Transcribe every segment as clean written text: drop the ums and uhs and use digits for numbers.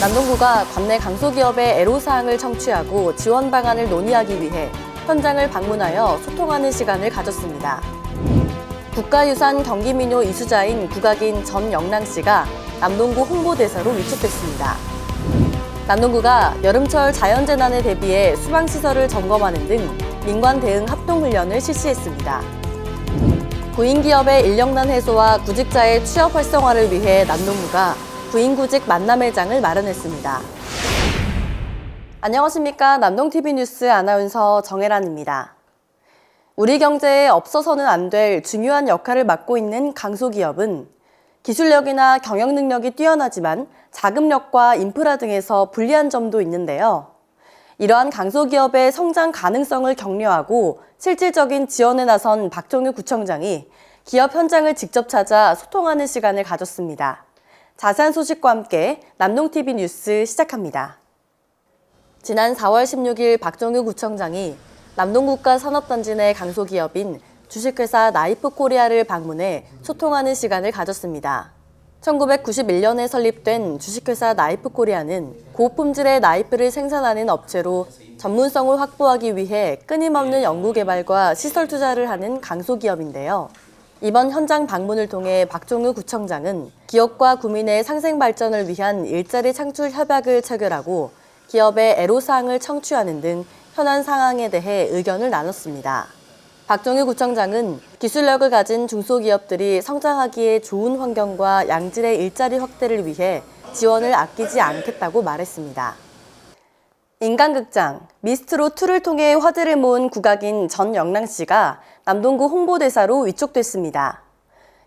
남동구가 관내 강소기업의 애로사항을 청취하고 지원 방안을 논의하기 위해 현장을 방문하여 소통하는 시간을 가졌습니다. 국가유산 경기민요 이수자인 국악인 전영랑씨가 남동구 홍보대사로 위촉됐습니다. 남동구가 여름철 자연재난에 대비해 수방시설을 점검하는 등 민관 대응 합동훈련을 실시했습니다. 구인기업의 인력난 해소와 구직자의 취업 활성화를 위해 남동구가 구인구직 만남의 장을 마련했습니다. 안녕하십니까. 남동TV 뉴스 아나운서 정혜란입니다. 우리 경제에 없어서는 안 될 중요한 역할을 맡고 있는 강소기업은 기술력이나 경영 능력이 뛰어나지만 자금력과 인프라 등에서 불리한 점도 있는데요. 이러한 강소기업의 성장 가능성을 격려하고 실질적인 지원에 나선 박종유 구청장이 기업 현장을 직접 찾아 소통하는 시간을 가졌습니다. 자세한 소식과 함께 남동TV 뉴스 시작합니다. 지난 4월 16일 박종유 구청장이 남동국가 산업단지 내 강소기업인 주식회사 나이프코리아를 방문해 소통하는 시간을 가졌습니다. 1991년에 설립된 주식회사 나이프코리아는 고품질의 나이프를 생산하는 업체로 전문성을 확보하기 위해 끊임없는 연구개발과 시설 투자를 하는 강소기업인데요. 이번 현장 방문을 통해 박종유 구청장은 기업과 구민의 상생 발전을 위한 일자리 창출 협약을 체결하고 기업의 애로사항을 청취하는 등 현안 상황에 대해 의견을 나눴습니다. 박종유 구청장은 기술력을 가진 중소기업들이 성장하기에 좋은 환경과 양질의 일자리 확대를 위해 지원을 아끼지 않겠다고 말했습니다. 인간극장 미스트롯2를 통해 화제를 모은 국악인 전영랑씨가 남동구 홍보대사로 위촉됐습니다.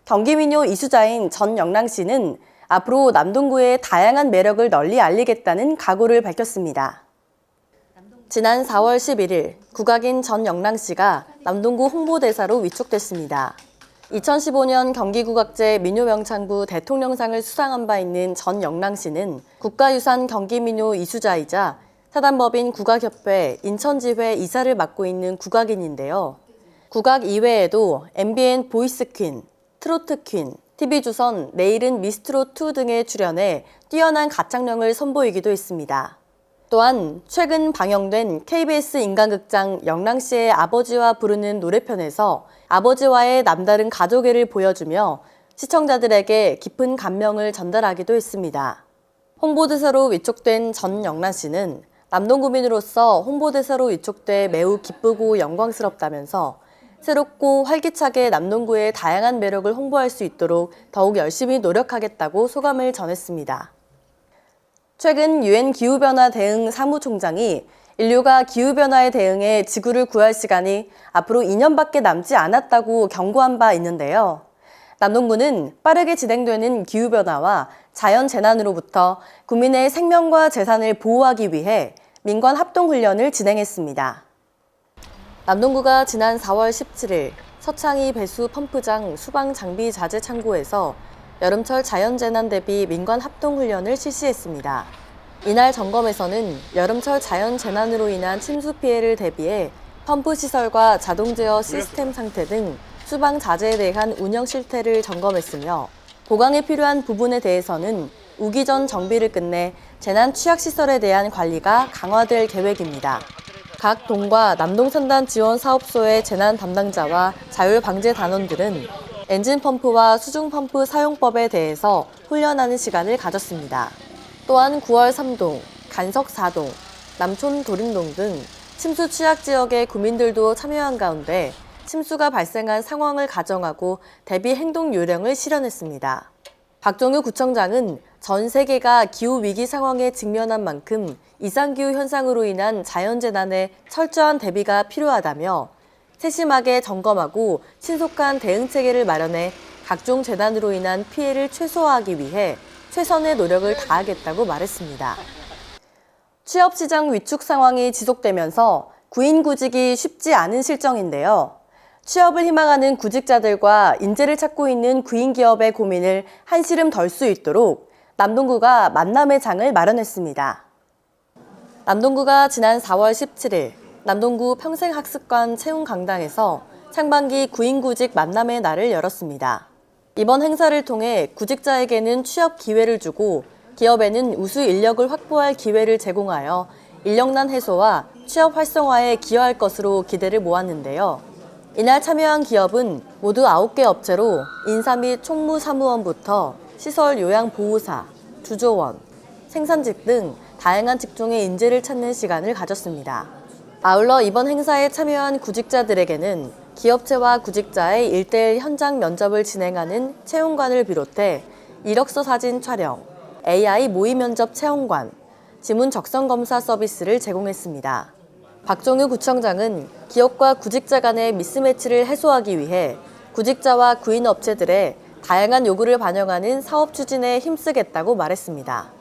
경기민요 이수자인 전영랑씨는 앞으로 남동구의 다양한 매력을 널리 알리겠다는 각오를 밝혔습니다. 지난 4월 11일 국악인 전영랑씨가 남동구 홍보대사로 위촉됐습니다. 2015년 경기국악제 민요명창부 대통령상을 수상한 바 있는 전영랑씨는 국가유산 경기민요 이수자이자 사단법인 국악협회 인천지회 이사를 맡고 있는 국악인인데요. 국악 이외에도 MBN 보이스퀸, 트로트퀸, TV조선 내일은 미스트롯2 등에 출연해 뛰어난 가창력을 선보이기도 했습니다. 또한 최근 방영된 KBS 인간극장 영랑씨의 아버지와 부르는 노래편에서 아버지와의 남다른 가족애를 보여주며 시청자들에게 깊은 감명을 전달하기도 했습니다. 홍보대사로 위촉된 전영랑씨는 남동구민으로서 홍보대사로 위촉돼 매우 기쁘고 영광스럽다면서 새롭고 활기차게 남동구의 다양한 매력을 홍보할 수 있도록 더욱 열심히 노력하겠다고 소감을 전했습니다. 최근 UN 기후변화 대응 사무총장이 인류가 기후변화에 대응해 지구를 구할 시간이 앞으로 2년밖에 남지 않았다고 경고한 바 있는데요. 남동구는 빠르게 진행되는 기후변화와 자연재난으로부터 국민의 생명과 재산을 보호하기 위해 민관 합동훈련을 진행했습니다. 남동구가 지난 4월 17일 서창이 배수 펌프장 수방 장비 자재 창고에서 여름철 자연재난 대비 민관 합동훈련을 실시했습니다. 이날 점검에서는 여름철 자연재난으로 인한 침수 피해를 대비해 펌프 시설과 자동 제어 시스템 상태 등 수방 자재에 대한 운영 실태를 점검했으며 보강에 필요한 부분에 대해서는 우기 전 정비를 끝내 재난 취약 시설에 대한 관리가 강화될 계획입니다. 각 동과 남동선단 지원 사업소의 재난 담당자와 자율 방제 단원들은 엔진 펌프와 수중 펌프 사용법에 대해서 훈련하는 시간을 가졌습니다. 또한 9월 3동, 간석 4동, 남촌 도림동 등 침수 취약 지역의 구민들도 참여한 가운데 침수가 발생한 상황을 가정하고 대비 행동 요령을 실현했습니다. 박종유 구청장은 전 세계가 기후위기 상황에 직면한 만큼 이상기후 현상으로 인한 자연재난에 철저한 대비가 필요하다며 세심하게 점검하고 신속한 대응체계를 마련해 각종 재난으로 인한 피해를 최소화하기 위해 최선의 노력을 다하겠다고 말했습니다. 취업시장 위축 상황이 지속되면서 구인구직이 쉽지 않은 실정인데요. 취업을 희망하는 구직자들과 인재를 찾고 있는 구인기업의 고민을 한시름 덜 수 있도록 남동구가 만남의 장을 마련했습니다. 남동구가 지난 4월 17일 남동구 평생학습관 채용강당에서 상반기 구인구직 만남의 날을 열었습니다. 이번 행사를 통해 구직자에게는 취업 기회를 주고 기업에는 우수 인력을 확보할 기회를 제공하여 인력난 해소와 취업 활성화에 기여할 것으로 기대를 모았는데요. 이날 참여한 기업은 모두 9개 업체로 인사 및 총무 사무원부터 시설 요양보호사, 주조원, 생산직 등 다양한 직종의 인재를 찾는 시간을 가졌습니다. 아울러 이번 행사에 참여한 구직자들에게는 기업체와 구직자의 1:1 현장 면접을 진행하는 채용관을 비롯해 이력서 사진 촬영, AI 모의 면접 체험관, 지문 적성 검사 서비스를 제공했습니다. 박종유 구청장은 기업과 구직자 간의 미스매치를 해소하기 위해 구직자와 구인 업체들의 다양한 요구를 반영하는 사업 추진에 힘쓰겠다고 말했습니다.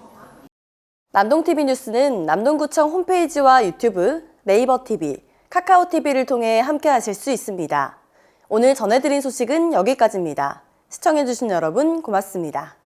남동TV 뉴스는 남동구청 홈페이지와 유튜브, 네이버 TV, 카카오 TV를 통해 함께 하실 수 있습니다. 오늘 전해드린 소식은 여기까지입니다. 시청해주신 여러분 고맙습니다.